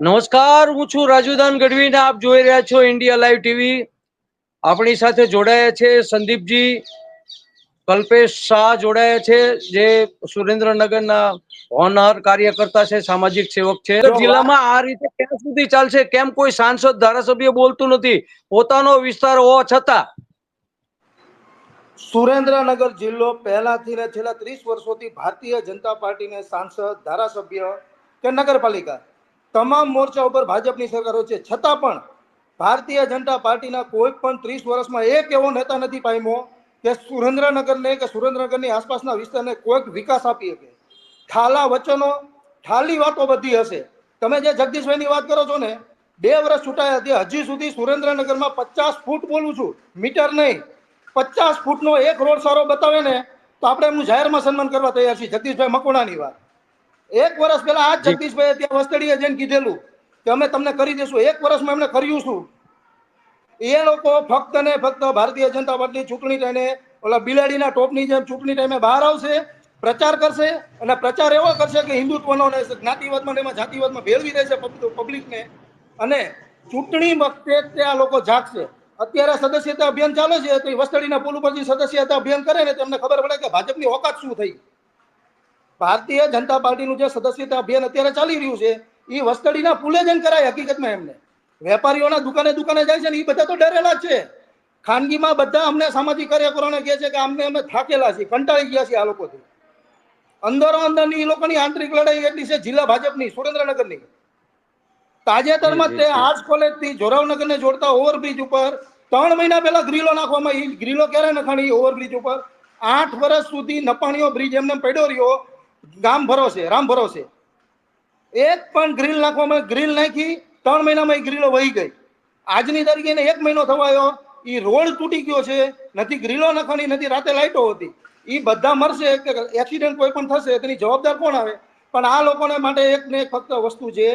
નમસ્કાર, હું છું રાજુદાન ગઢવી ને આપ જોઈ રહ્યા છો ઇન્ડિયા લાઈવ ટીવી। આપણી સાથે જોડાયા છે સંદીપજી, કલ્પેશ શાહ જોડાયા છે, જે સુરેન્દ્રનગરના હોનહાર કાર્યકર્તા છે, સામાજિક સેવક છે। જિલ્લામાં આ રીતે ક્યાં સુધી ચાલશે? કેમ કોઈ સાંસદ ધારાસભ્ય બોલતું નથી પોતાનો વિસ્તાર હોવા છતાં? સુરેન્દ્રનગર જિલ્લો પહેલાથી ને છેલ્લા 30 વર્ષોથી ભારતીય જનતા પાર્ટીને સાંસદ, ધારાસભ્ય કે નગરપાલિકા તમામ મોરચા ઉપર ભાજપની સરકારો છે, છતાં પણ ભારતીય જનતા પાર્ટીના કોઈ પણ 30 વર્ષમાં એક એવો નેતા નથી પામ્યો કે સુરેન્દ્રનગરને કે સુરેન્દ્રનગરની આસપાસના વિસ્તારને કોઈક વિકાસ આપી શકે। ઠાલા વચનો, ઠાલી વાતો બધી હશે। તમે જે જગદીશભાઈની વાત કરો છો ને, 2 વર્ષ છૂટાયા હતી, હજી સુધી સુરેન્દ્રનગરમાં 50 ફૂટ બોલું છું, મીટર નહીં, 50 ફૂટનો એક રોડ સારો બતાવે ને તો આપણે એમનું જાહેરમાં સન્માન કરવા તૈયાર છીએ। જગદીશભાઈ મકોણાની વાત, 1 વર્ષ પહેલા આ જગદીશભાઈ ત્યાં વસ્તડીએ જઈને કીધેલું કે અમે તમને કરી દઈશું। 1 વર્ષમાં એમને કર્યું શું? એ લોકો ફક્ત ને ફક્ત ભારતીય જનતા પાર્ટી ચૂંટણી ટાઈમે ઓલા બિલાડીના ટોપની જેમ ચૂંટણી ટાઈમે બહાર આવશે, પ્રચાર કરશે, અને પ્રચાર એવો કરશે કે હિન્દુત્વનો ને જ્ઞાતિવાદમાં એમાં જાતિવાદમાં ભેળવી દેશે પબ્લિકને, અને ચૂંટણી વખતે તે આ લોકો જાગશે। અત્યારે સદસ્યતા અભિયાન ચાલે છે, તો વસ્તડીના પુલ ઉપર સદસ્યતા અભિયાન કરે ને તેમને ખબર પડે કે ભાજપની ઓકાત શું થઈ। ભારતીય જનતા પાર્ટીનું જે સદસ્યતા અભિયાન અત્યારે ચાલી રહ્યું છે એ વસ્તડીના પુલે જઈને કરાય। હકીકતમાં એમને વેપારીઓના દુકાને જાય છે ને, એ બધા તો ડરેલા જ છે। ખાનગીમાં બધા અમને સામાજિક કાર્યકરોને કહે છે કે અમે થાકેલા છીએ, કંટાળી ગયા છીએ આ લોકોથી। અંદરો અંદરની એ લોકોની આંતરિક લડાઈ એટલી છે જિલ્લા ભાજપની સુરેન્દ્રનગરની। તાજેતરમાં તે આર્ટ્સ કોલેજથી જોરાવનગરને જોડતા ઓવરબ્રિજ ઉપર 3 મહિના પહેલા ગ્રીલો નાખવામાં આવી। ગ્રીલો ક્યારે નખાણી ઓવરબ્રિજ ઉપર? 8 વર્ષ સુધી નપાણીઓ બ્રિજ એમને પડ્યો રહ્યો, ગામ ભરોસે, રામ ભરોસે। એક પણ ગ્રીલ નાખવામાં, ગ્રીલ નાખી 3 મહિનામાં એ ગ્રીલો વહી ગઈ। આજની તારીખે 1 મહિનો થવાયો, એ રોડ તૂટી ગયો છે, નથી ગ્રીલો નખાણી, નથી રાતે લાઈટો હતી। એ બધા મરશે કે એક્સિડન્ટ કોઈ પણ થશે તેની જવાબદાર કોણ આવે? પણ આ લોકોને માટે એક ને એક ફક્ત વસ્તુ છે,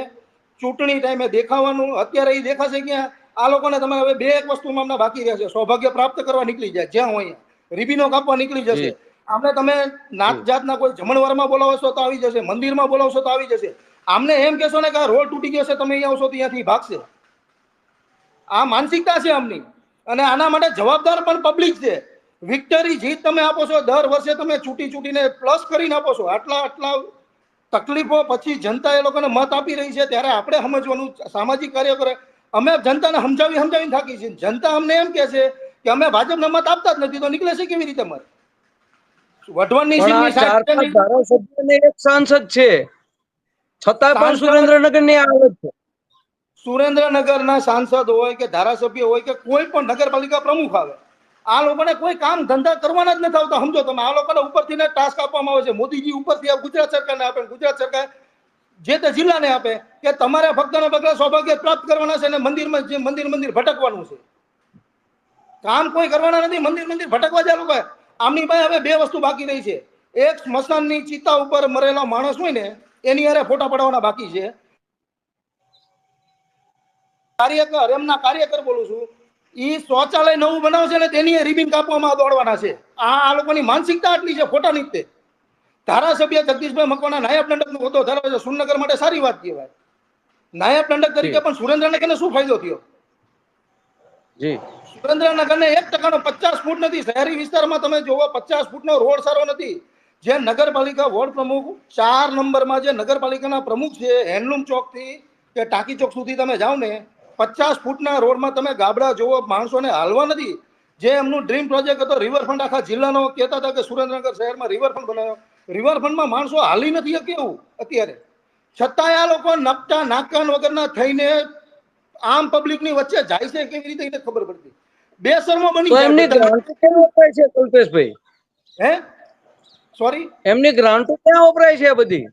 ચૂંટણી ટાઈમે દેખાવાનું। અત્યારે એ દેખાશે ક્યાં? આ લોકોને તમે હવે 2 વસ્તુમાં અમને બાકી રહેશે, સૌભાગ્ય પ્રાપ્ત કરવા નીકળી જાય જ્યાં હોય રીબીનો કાપવા નીકળી જશે। આમને તમે નાત જાતના કોઈ જમણવારમાં બોલાવશો તો આવી જશે, મંદિરમાં બોલાવશો તો આવી જશે। આમને એમ કહેશો ને કે આ રોડ તૂટી ગયો છે, તમે અહીંયા આવશો તો ત્યાંથી ભાગશે। આ માનસિકતા છે આમની, અને આના માટે જવાબદાર પણ પબ્લિક છે। વિક્ટરી જીત તમે આપો છો, દર વર્ષે તમે ચૂંટીને પ્લસ કરીને આપો છો। આટલા તકલીફો પછી જનતા એ લોકોને મત આપી રહી છે, ત્યારે આપણે સમજવાનું, સામાજિક કાર્ય કરે। અમે જનતાને સમજાવીને થાકી છીએ। જનતા અમને એમ કહે છે કે અમે ભાજપને મત આપતા જ નથી, તો નીકળે છે કેવી રીતે મત? વઢવાણની સીટની 60 ધારાસભ્ય એક સાંસદ છે, છતાં પણ સુરેન્દ્રનગરની હાલત છે। સુરેન્દ્રનગરના સાંસદ હોય કે ધારાસભ્ય હોય કે કોઈ પણ નગરપાલિકા પ્રમુખ આવે, આ લોકોને કોઈ કામ ધંધા કરવાના જ નથી આવતા। સમજો તમે, આ લોકોને ઉપરથી ટાસ્ક આપવામાં આવે છે, મોદીજી ઉપરથી ગુજરાત સરકારને આપે, ગુજરાત સરકાર જે તે જિલ્લાને આપે કે તમારે ફક્ત ને ફક્ત સૌભાગ્ય પ્રાપ્ત કરવાના છે, અને મંદિર ભટકવાનું છે। કામ કોઈ કરવાના નથી, મંદિર ભટકવા જાય લોકો। આમની પાસે હવે 2 વસ્તુ બાકી રહી છે, એક સ્મશાનની ચિતા ઉપર મરેલો માણસ હોય ને એની હારે ફોટા પડાવવાના બાકી છે। એમના કાર્યકર બોલું છું, ઈ શૌચાલય નવું બનાવશે ને તેની રિબિન કાપવામાં દોડવાના છે। આ લોકોની માનસિકતા આટલી છે ખોટાની જ। ધારાસભ્ય જગદીશભાઈ મકવાણા નાયબ દંડકનો હોદ્દો ધરાવે છે, સુરેન્દ્રનગર માટે સારી વાત કહેવાય। નાયબ દંડક તરીકે પણ સુરેન્દ્રનગરને શું ફાયદો થયો? સુરેન્દ્રનગરને 1% 50 ફૂટ નથી। શહેરી વિસ્તારમાં તમે જોવો 50 ફૂટનો રોડ સારો નથી। જે નગરપાલિકા વોર્ડ પ્રમુખ 4 નંબરમાં જે નગરપાલિકાના પ્રમુખ છે, હેન્ડલૂમ ચોકથી કે ટાંકી ચોક સુધી તમે જાઓ ને, 50 ફૂટના રોડમાં તમે ગાબડા જોવો, માણસોને હાલવા નથી। જે એમનું ડ્રીમ પ્રોજેક્ટ હતો રિવરફ્રન્ટ, આખા જિલ્લાનો કહેતા હતા કે સુરેન્દ્રનગર શહેરમાં રિવરફ્રન્ટ બનાવ્યો, રિવરફ્રન્ટમાં માણસો હાલી નથી કેવું અત્યારે, છતાંય આ લોકો નકટા નાકાન વગરના થઈને આમ પબ્લિકની વચ્ચે જાય છે કેવી રીતે એને ખબર પડતી? બેશરમો બની જાય। એમની ગ્રાન્ટ ક્યાં વપરાય છે કલ્પેશભાઈ? સોરી, એમની ગ્રાન્ટ ક્યાં વપરાય છે બધી?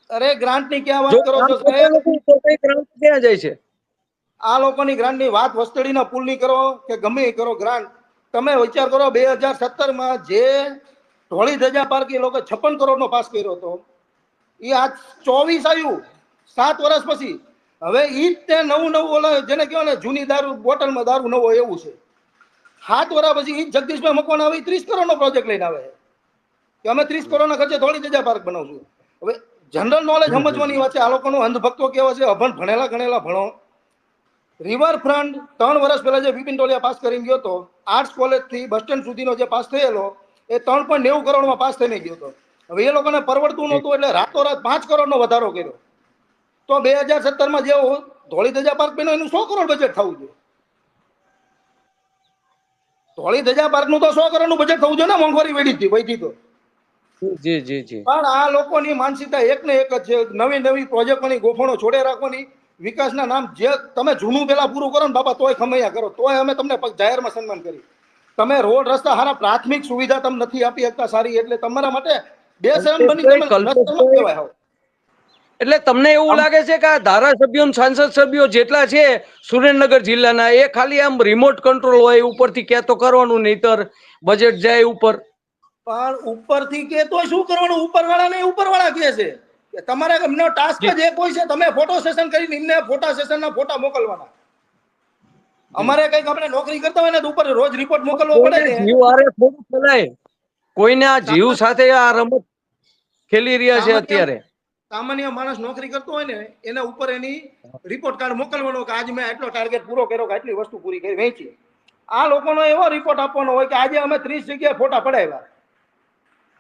અરે ગ્રાન્ટની ક્યાં વાત કરો છો સાહેબ? ગ્રાન્ટ ક્યાં જાય છે? આ લોકોની ગ્રાન્ટની વાત વસ્તડીના પુલની કરો કે ગમે એ કરો, ગ્રાન્ટ તમે વિચાર કરો 2017માં જે ઢોળી ધજા પાર્ક એ લોકો 56 કરોડનો પાસ કર્યો હતો, એ આજ 24 આવ્યું 7 વર્ષ પછી। હવે ઈ જ તે નવું ઓલા જેને કહેવાય ને જૂની દારૂ બોટલમાં દારૂ નવો એવું છે। 7 વર્ષ પછી ઈ જગદીશભાઈ મકવાણા આવી 30 કરોડનો પ્રોજેક્ટ લઈને આવે કે અમે 30 કરોડના ખર્ચે ઢોળી ધજા પાર્ક બનાવશું। હવે જનરલ નોલેજ સમજવાની વાત છે. આ લોકોનો અંધભક્તો કેવો છે, અભણ ભણેલા ગણેલા ભણો. રિવરફ્રન્ટ 3 વર્ષ પહેલા જે બિપિન ટોલિયા પાસ કરીને ગયો હતો, આર્ટ્સ કોલેજ થી બસ સ્ટેન્ડ સુધીનો જે પાસ થયેલો એ 3.90 કરોડમાં પાસ થઈને ગયો હતો. હવે એ લોકોને પરવડતું નહોતું એટલે રાતોરાત 5 કરોડનો વધારો કર્યો. તો 2017માં જે ધોળી ધજા પાર્ક બન્યો એનું 100 કરોડ બજેટ થવું જોઈએ. ધોળી ધજા પાર્કનું તો 100 કરોડનું બજેટ થવું જોઈએ ને, મોંઘવારી વધી તો. જી જી જી. પણ આ લોકોની માનસિકતા એક ને એક જ છે, નવી નવી પ્રોજેક્ટોની ગોફણો છોડે રાખવાની. વિકાસના નામ જે તમે જૂનું પેલા પૂરું કરો ને બાપા, તોય ખમૈયા કરો, તોય અમે તમને જાહેરમાં સન્માન કરી. તમે રોડ રસ્તા સારા પ્રાથમિક સુવિધા તમે નથી આપી શકતા સારી, એટલે તમારા માટે બેશરમ બની તમે નસ્તરમાં કહેવાય. એટલે તમને એવું લાગે છે કે આ ધારાસભ્યો સાંસદ સભ્યો જેટલા છે સુરેન્દ્રનગર જિલ્લાના, એ ખાલી આમ રિમોટ કંટ્રોલ હોય ઉપરથી ક્યાં તો કરવાનું, નહીતર બજેટ જાય ઉપર? પણ ઉપરથી કે તો શું કરવાનું? ઉપરવાળા ને ઉપરવાળા કહે છે કે તમારે એમનો ટાસ્ક જ એક હોય છે, તમે ફોટો સેશન કરીને એમને ફોટા સેશનના ફોટા મોકલવાના. અમારે કઈક આપણે નોકરી કરતા હોય ને તો ઉપર રોજ રિપોર્ટ મોકલવો પડે ને. જીવ આરે થોડું ચલાય, કોઈને આ જીવ સાથે આ રમત ખેલી રહ્યા છે અત્યારે. સામાન્ય માણસ નોકરી કરતો હોય ને એના ઉપર એની રિપોર્ટ કાર્ડ મોકલવાનો કે આજ મેં આટલો ટાર્ગેટ પૂરો કર્યો, કે આટલી વસ્તુ પૂરી કરી વેચી. આ લોકોનો એવો રિપોર્ટ આપવાનો હોય કે આજે અમે 30 જગ્યાએ ફોટા પડાવ્યા,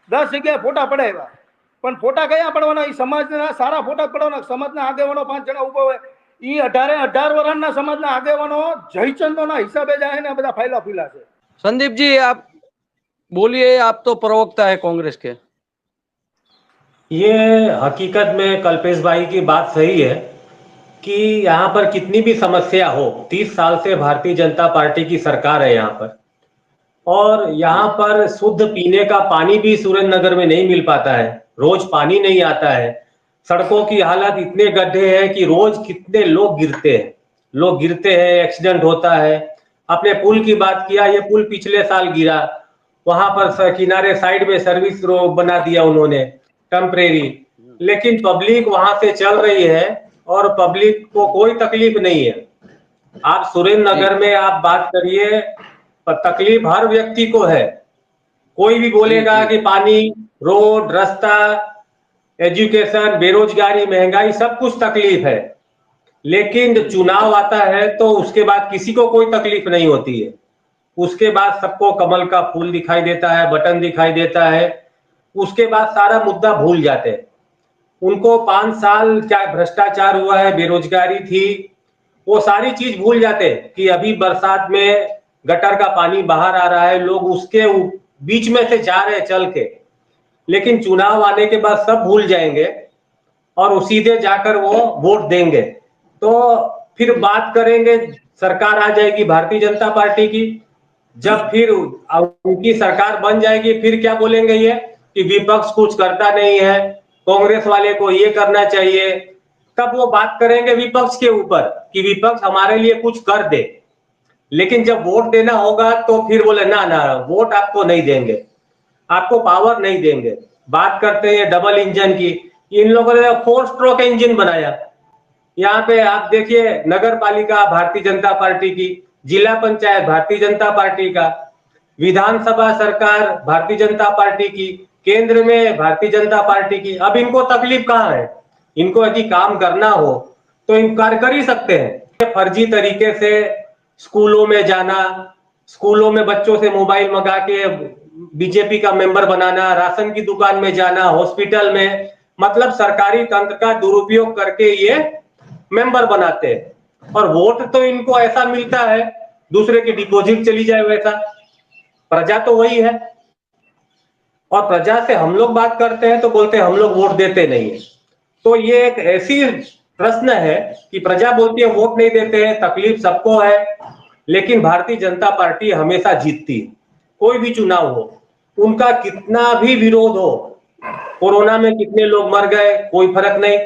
10 જગ્યાએ ફોટા પડાવ્યા, પણ ફોટા કયા પડવાના? એ સમાજના સારા ફોટા પડવાના. સમાજના આગેવાનો 5 જણા ઉભા હોય, એ 18 વર્ષના સમાજના આગેવાનો જયચંદોના હિસાબે જાય ને બધા ફાયલા ફૂલા છે. संदीप जी आप बोलिए, आप तो प्रवक्ता है कांग्रेस के। ये हकीकत में कल्पेश भाई की बात सही है कि यहाँ पर कितनी भी समस्या हो, 30 साल से भारतीय जनता पार्टी की सरकार है यहाँ पर, और यहाँ पर शुद्ध पीने का पानी भी सुरेंद्रनगर में नहीं मिल पाता है। रोज पानी नहीं आता है, सड़कों की हालत इतने गड्ढे हैं कि रोज कितने लोग गिरते हैं, एक्सीडेंट होता है। अपने पुल की बात किया, ये पुल पिछले साल गिरा, वहां पर किनारे साइड में सर्विस रोड बना दिया उन्होंने टेम्परेरी, लेकिन पब्लिक वहां से चल रही है और पब्लिक को कोई तकलीफ नहीं है। आप सुरेंद्रनगर में आप बात करिए, तकलीफ हर व्यक्ति को है। कोई भी बोलेगा कि पानी, रोड, रास्ता, एजुकेशन, बेरोजगारी, महंगाई, सब कुछ तकलीफ है, लेकिन जब चुनाव आता है तो उसके बाद किसी को कोई तकलीफ नहीं होती है। उसके बाद सबको कमल का फूल दिखाई देता है, बटन दिखाई देता है, उसके बाद सारा मुद्दा भूल जाते हैं। उनको 5 साल क्या भ्रष्टाचार हुआ है, बेरोजगारी थी, वो सारी चीज भूल जाते कि अभी बरसात में गटर का पानी बाहर आ रहा है, लोग उसके बीच में से जा रहे हैं चल के, लेकिन चुनाव आने के बाद सब भूल जाएंगे और सीधे जाकर वो वोट देंगे। तो फिर बात करेंगे, सरकार आ जाएगी भारतीय जनता पार्टी की, जब फिर उनकी सरकार बन जाएगी फिर क्या बोलेंगे ये कि विपक्ष कुछ करता नहीं है, कांग्रेस वाले को ये करना चाहिए। तब वो बात करेंगे विपक्ष के ऊपर कि विपक्ष हमारे लिए कुछ कर दे, लेकिन जब वोट देना होगा तो फिर बोले ना ना वोट आपको नहीं देंगे, आपको पावर नहीं देंगे। बात करते हैं डबल इंजन की, इन लोगों ने 4 स्ट्रोक इंजन बनाया। यहाँ पे आप देखिए, नगर पालिका भारतीय जनता पार्टी की, जिला पंचायत भारतीय जनता पार्टी का, विधानसभा सरकार भारतीय जनता पार्टी की, केंद्र में भारतीय जनता पार्टी की। अब इनको तकलीफ कहाँ है? इनको यदि काम करना हो तो इन कार्य कर ही सकते हैं। फर्जी तरीके से स्कूलों में जाना, स्कूलों में बच्चों से मोबाइल मंगा के बीजेपी का मेंबर बनाना, राशन की दुकान में जाना, हॉस्पिटल में, मतलब सरकारी तंत्र का दुरुपयोग करके ये मेंबर बनाते हैं। और वोट तो इनको ऐसा मिलता है दूसरे की डिपॉजिट चली जाए वैसा। प्रजा तो वही है, और प्रजा से हम लोग बात करते हैं तो बोलते हैं हम लोग वोट देते नहीं है। तो ये एक ऐसी प्रश्न है कि प्रजा बोलती है वोट नहीं देते हैं, तकलीफ सबको है, लेकिन भारतीय जनता पार्टी हमेशा जीतती है। कोई भी चुनाव हो, उनका कितना भी विरोध हो, कोरोना में कितने लोग मर गए कोई फर्क नहीं,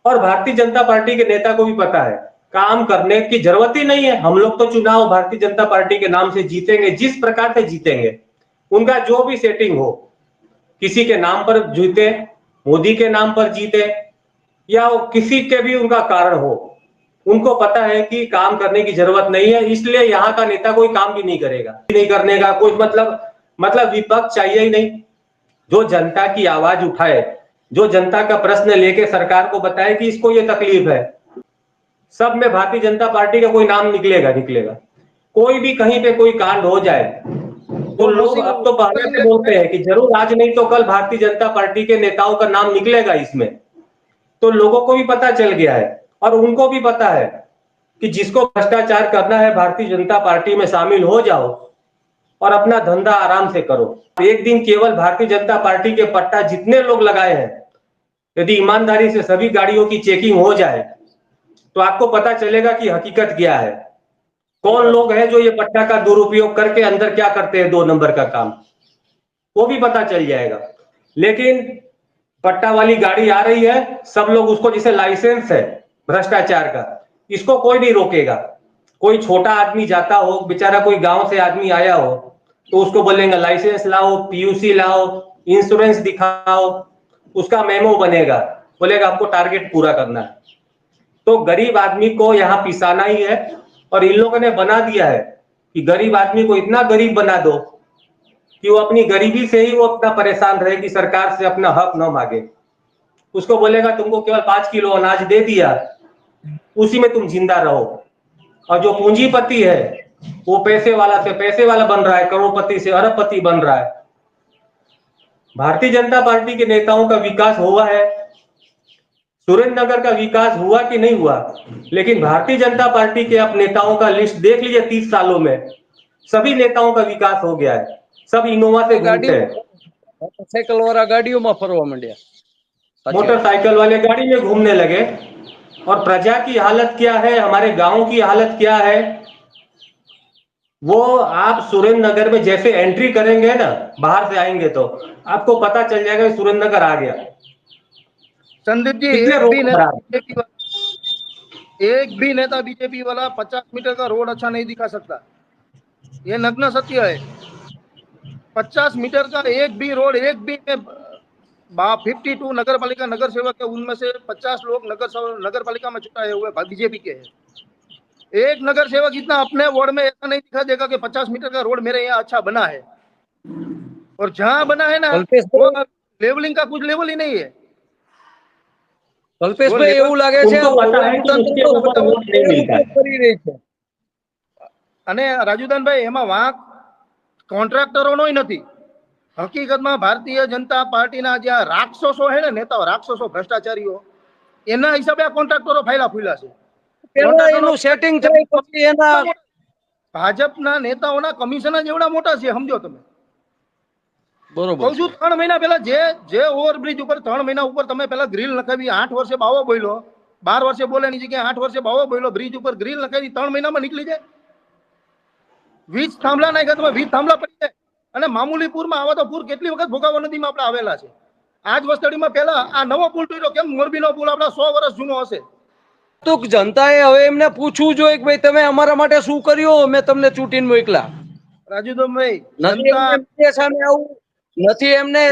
और भारतीय जनता पार्टी के नेता को भी पता है काम करने की जरूरत ही नहीं है। हम लोग तो चुनाव भारतीय जनता पार्टी के नाम से जीतेंगे, जिस प्रकार से जीतेंगे, उनका जो भी सेटिंग हो, किसी के नाम पर जीते, मोदी के नाम पर जीते, या किसी के भी उनका कारण हो, उनको पता है कि काम करने की जरूरत नहीं है, इसलिए यहाँ का नेता कोई काम भी नहीं करेगा, नहीं करने का कोई मतलब विपक्ष चाहिए ही नहीं। जो जनता की आवाज उठाए, जो जनता का प्रश्न लेके सरकार को बताए कि इसको ये तकलीफ है, सब में भारतीय जनता पार्टी का कोई नाम निकलेगा। कोई भी कहीं पे कोई कांड हो जाए तो लोग अब तो पहले से बोलते हैं कि जरूर आज नहीं तो कल भारतीय जनता पार्टी के नेताओं का नाम निकलेगा इसमें। तो लोगों को भी पता चल गया है और उनको भी पता है कि जिसको भ्रष्टाचार करना है भारतीय जनता पार्टी में शामिल हो जाओ और अपना धंधा आराम से करो। एक दिन केवल भारतीय जनता पार्टी के पट्टा जितने लोग लगाए हैं, यदि ईमानदारी से सभी गाड़ियों की चेकिंग हो जाए तो आपको पता चलेगा कि हकीकत क्या है, कौन लोग हैं जो ये पट्टा का दुरुपयोग करके अंदर क्या करते हैं 2 नंबर का काम, वो भी पता चल जाएगा। लेकिन पट्टा वाली गाड़ी आ रही है, सब लोग उसको, जैसे लाइसेंस है भ्रष्टाचार का, इसको कोई नहीं रोकेगा। कोई छोटा आदमी जाता हो, बेचारा कोई गांव से आदमी आया हो, तो उसको बोलेंगे लाइसेंस लाओ, पीयूसी लाओ, इंश्योरेंस दिखाओ, उसका मेमो बनेगा, बोलेगा आपको टारगेट पूरा करना है। तो गरीब आदमी को यहाँ पिसाना ही है और इन लोगों ने बना दिया है कि गरीब आदमी को इतना गरीब बना दो कि वो अपनी गरीबी से ही वो अपना परेशान रहे कि सरकार से अपना हक न मांगे। उसको बोलेगा तुमको केवल 5 किलो अनाज दे दिया, उसी में तुम जिंदा रहो। और जो पूंजीपति है वो पैसे वाला से पैसे वाला बन रहा है, करोड़पति से अरबपति बन रहा है। भारतीय जनता पार्टी के नेताओं का विकास हुआ है, सुरेंद्रनगर का विकास हुआ कि नहीं हुआ, लेकिन भारतीय जनता पार्टी के आप नेताओं का लिस्ट देख लीजिए 30 सालों में, सभी नेताओं का विकास हो गया है। सब इनोवा से घूमते हैं, मोटरसाइकिल वाला गाड़ियों में फरवा मंडिया, मोटरसाइकिल वाले गाड़ी में घूमने लगे। और प्रजा की हालत क्या है, हमारे गांव की हालत क्या है, वो आप सुरेंद्रनगर में जैसे एंट्री करेंगे ना, बाहर से आएंगे तो आपको पता चल जाएगा सुरेंद्रनगर आ गया। संदीप जी, एक भी नेता बीजेपी वाला 50 मीटर का रोड अच्छा नहीं दिखा सकता, ये नग्न सत्य है। 50 मीटर का एक भी रोड, एक भी 52 नगर पालिका नगर सेवक है, उनमें से 50 लोग नगर पालिका में चुनाए हुए बीजेपी के हैं। एक नगर सेवक इतना अपने वार्ड में ऐसा नहीं दिखा देगा कि 50 मीटर का रोड मेरे यहाँ अच्छा बना है, और जहां बना है ना वो लेवलिंग का कुछ लेवल ही नहीं है। કલ્પેશભાઈ એવું લાગે છે અને રાજુદાનભાઈ એમાં વાંક કોન્ટ્રાક્ટરોનો નથી, હકીકતમાં ભારતીય जनता પાર્ટીના જે રાક્ષસો હે ને નેતાઓ, રાક્ષસો ભ્રષ્ટાચારીઓ, એના હિસાબે આ કોન્ટ્રાક્ટરો ફાયલા ફૂલ્યા છે। એનું સેટિંગ થાય પછી એના ભાજપના નેતાઓના કમિશનર જેવડા મોટા છે, સમજો તમે। બરોબર કહું છું 3 મહિના પહેલા જે ઓવરબ્રિજ ઉપર 3 મહિના ઉપર તમે પહેલા ગ્રીલ નખાવી, 8 વર્ષે બાવો બોલ્યો, 12 વર્ષે બોલે ની જગ્યાએ 8 વર્ષે બાવો બોલ્યો, બ્રિજ ઉપર ગ્રીલ નખાવી 3 મહિનામાં નીકળી જાય। 20 થાંભલા નાખ્યા, તમે 20 થાંભલા પડી જાય। અને મામૂલી પૂરમાં આવા તો પૂર કેટલી વખત ભોગાવો નદીમાં આપણે આવેલા છે। આજ વસ્તડીમાં પહેલા આ નવો પુલ તૂટ્યો, કેમ મોરબીનો પુલ આપણા 100 વર્ષ જૂનો હશે। તો જનતાએ હવે એમને પૂછવું જોઈએ કે ભાઈ તમે અમારા માટે શું કર્યું, મેં તમને ચૂંટીને મોકલા। રાજુભાઈ, સામે આવું નથી, એમને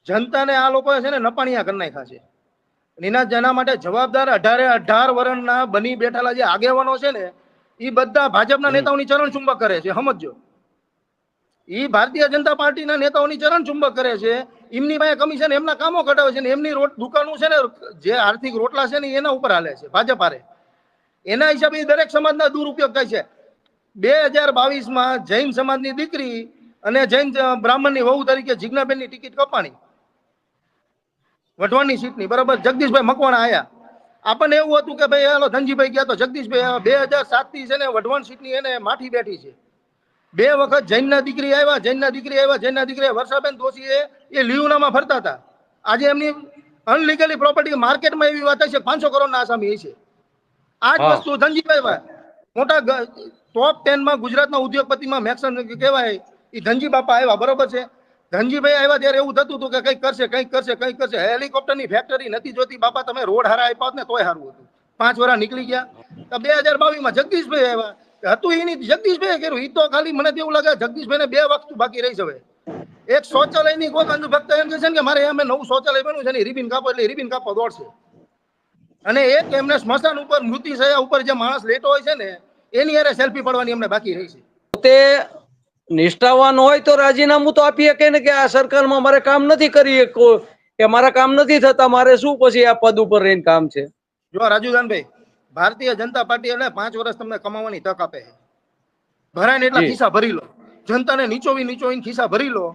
જનતાને આ લોકોએ છે ને નપાણિયા કરી નાખ્યા છે। એના માટે જવાબદાર 18 વર્ષના બની બેઠેલા જે આગેવાનો છે ને, એ બધા ભાજપના નેતાઓની ચરણ ચુંબક કરે છે, સમજો। એ ભારતીય જનતા પાર્ટીના નેતાઓની ચરણ ચુંબક કરે છે, એમની પાસે કમિશન એમના કામો કઢાવે છે, એમની દુકાનો છે ને, જે આર્થિક રોટલા છે ને એના ઉપર હાલે છે ભાજપ હારે। એના હિસાબે દરેક સમાજના દુરુપયોગ થાય છે। 2022માં જૈન સમાજની દીકરી અને જૈન બ્રાહ્મણની વહુ તરીકે જીજ્ઞાબેનની ટિકિટ કપાણી વઢવાણની સીટની, બરાબર। જગદીશભાઈ મકવાણા આયા, આપણને એવું હતું કે ભાઈ હાલો ધનજીભાઈ ગયા તો જગદીશભાઈ 2007 થી છે ને વઢવાણ સીટની એને માઠી બેઠી છે। 2 વખત જૈનના દીકરી આવ્યા, વર્ષાબેન દોશીએ એ લીવનામાં ફરતા હતા। આજે એમની અનલીગલી પ્રોપર્ટી માર્કેટમાં એવી વાત છે 500 કરોડના આસામી છે। આ જ વસ્તુ ધનજીભાઈ મોટા ટોપ 10 માં ગુજરાતના ઉદ્યોગપતિમાં મેક્સન કહેવાય, એ ધનજી બાપા આવ્યા, બરોબર છે। ધનજીભાઈ આવ્યા ત્યારે એવું થતું હતું કે કંઈક કરશે। હેલિકોપ્ટરની ફેક્ટરી નથી જોતી બાપા, તમે રોડ હારા આપ્યા ને તોય સારું હતું। 5 વર્ષ નીકળી ગયા। 2022માં જગદીશભાઈ આવ્યા, હતું એ નહીં, જગદીશભાઈ કર્યું। એ તો ખાલી મને એવું લાગે જગદીશભાઈને 2 વસ્તુ બાકી રહી છે। એક શૌચાલયની કોઈ અંધભક્ત એમ કહે છે કે મારે અમે નવું શૌચાલય બન્યું છે ને, રિબિન કાપો એટલે રિબિન કાપવા દોડશે। અને એક એમને સ્મશાન ઉપર મૃત્યુ થયા ઉપર જે માણસ લેટો હોય છે ને, એની હારે સેલ્ફી પડવાની અમને બાકી રહી છે। તે નિષ્ઠાવાન હોય તો રાજીનામું તો આપી શકે ને કે આ સરકારમાં મારે કામ નથી કરી, કે મારા કામ નથી થતા, મારે શું પછી આ પદ ઉપર રહીને કામ છે? જો રાજુદાનભાઈ, ભારતીય જનતા પાર્ટી એટલે 5 વર્ષ તમને કમાવાની તક આપે છે. ભરાય ને એટલા જી. ખિસ્સા ભરી લો, જનતાને નીચોવીને ખિસ્સા ભરી લો,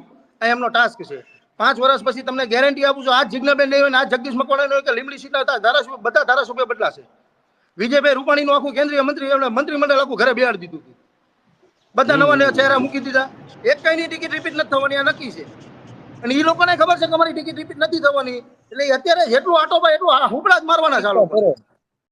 આ એમનો ટાસ્ક છે. 5 વર્ષ પછી તમને ગેરંટી આપું છું, આજ જિજ્ઞાબેન નહીં હોય ને આજ જગદીશ મકવાણા નહીં હોય કે લીમડી સીટના ધારાસભ્ય, બધા ધારાસભ્ય બદલાશે. વિજયભાઈ રૂપાણીનું આખું કેન્દ્રીય મંત્રીમંડળ આખું ઘરે બેહાડી દીધું હતું. બધા નવા નવા ચહેરા મૂકી દીધા. એક કઈની ટિકિટ રિપીટ નથી થવાની, આ નક્કી છે. અને એ લોકોને ખબર છે કે અમારી ટિકિટ રિપીટ નથી થવાની, એટલે અત્યારે જેટલું આટો પાય એટલું હુબળા જ મારવાના ચાલો.